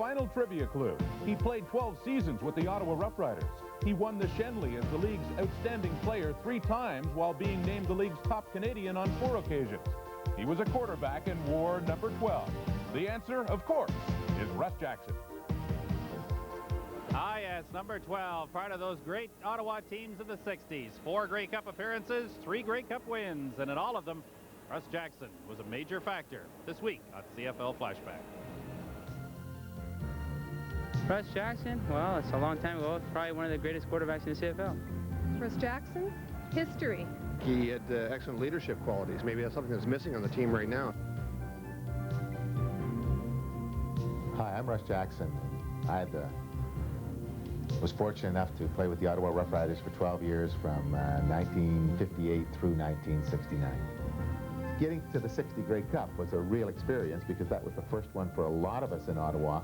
final trivia clue. He played 12 seasons with the Ottawa Rough Riders. He won the Shenley as the league's outstanding player 3 times while being named the league's top Canadian on 4 occasions. He was a quarterback and wore number 12. The answer, of course, is Russ Jackson. Ah, yes, number 12, part of those great Ottawa teams of the 60s. 4 Grey Cup appearances, 3 Grey Cup wins, and in all of them, Russ Jackson was a major factor this week on CFL Flashback. Russ Jackson, well, it's a long time ago. Probably one of the greatest quarterbacks in the CFL. Russ Jackson, history. He had excellent leadership qualities. Maybe that's something that's missing on the team right now. Hi, I'm Russ Jackson. I was fortunate enough to play with the Ottawa Rough Riders for 12 years from 1958 through 1969. Getting to the 60 Grey Cup was a real experience because that was the first one for a lot of us in Ottawa.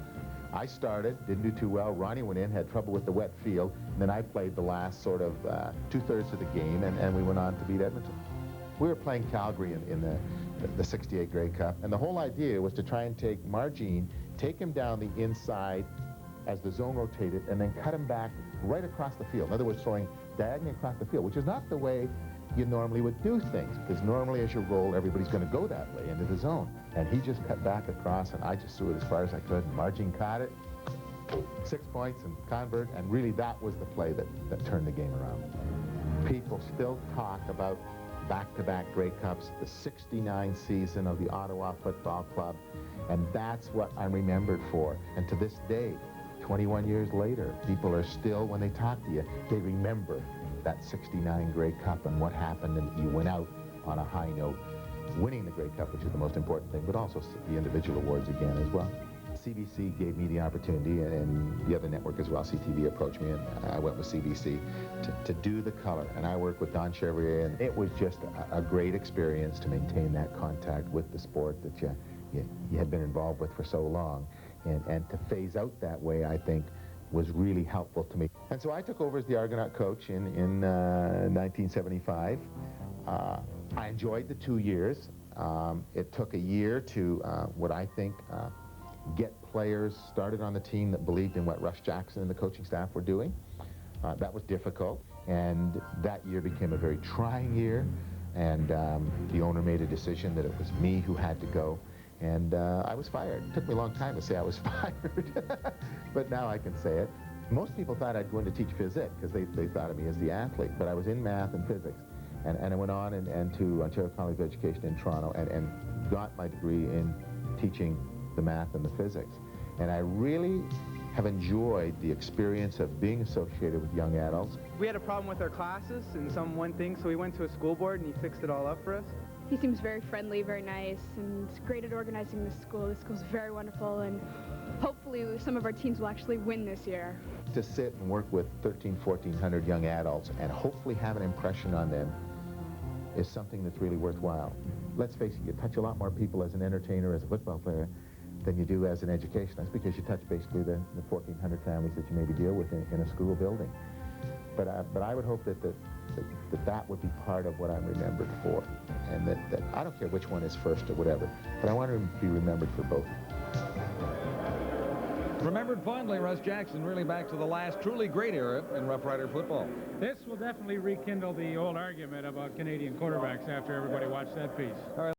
I started, didn't do too well. Ronnie went in, had trouble with the wet field, and then I played the last sort of 2/3 of the game, and we went on to beat Edmonton. We were playing Calgary in the 68 Grey Cup, and the whole idea was to try and take Margene, take him down the inside as the zone rotated, and then cut him back right across the field. In other words, throwing diagonally across the field, which is not the way you normally would do things, because normally as you roll, everybody's going to go that way into the zone. And he just cut back across, and I just threw it as far as I could, and Margene caught it, 6 points and convert, and really that was the play that turned the game around. People still talk about back-to-back Grey Cups, the 69 season of the Ottawa Football Club, and that's what I'm remembered for. And to this day, 21 years later, people are still, when they talk to you, they remember that 69 Grey Cup and what happened, and you went out on a high note, winning the Grey Cup, which is the most important thing, but also the individual awards again as well. CBC gave me the opportunity, and the other network as well, CTV, approached me, and I went with CBC to do the color. And I worked with Don Chevrier, and it was just a great experience to maintain that contact with the sport that you had been involved with for so long. And to phase out that way, I think, was really helpful to me. And so I took over as the Argonaut coach in 1975. I enjoyed the 2 years. It took a year to, what I think, get players started on the team that believed in what Russ Jackson and the coaching staff were doing. That was difficult, and that year became a very trying year, and the owner made a decision that it was me who had to go, and I was fired. It took me a long time to say I was fired, but now I can say it. Most people thought I'd go in to teach physics because they thought of me as the athlete, but I was in math and physics, and I went on and to Ontario College of Education in Toronto and got my degree in teaching the math and the physics. And I really have enjoyed the experience of being associated with young adults. We had a problem with our classes and one thing, so we went to a school board and he fixed it all up for us. He seems very friendly, very nice, and great at organizing the school. The school's very wonderful, and hopefully some of our teams will actually win this year. To sit and work with 1,400 young adults and hopefully have an impression on them is something that's really worthwhile. Let's face it, you touch a lot more people as an entertainer, as a football player, than you do as an educationist. That's because you touch basically the 1,400 families that you maybe deal with in a school building. But I would hope that would be part of what I'm remembered for, and that I don't care which one is first or whatever, but I want to be remembered for both. Remembered fondly, Russ Jackson, really back to the last truly great era in Rough Rider football. This will definitely rekindle the old argument about Canadian quarterbacks after everybody watched that piece. All right.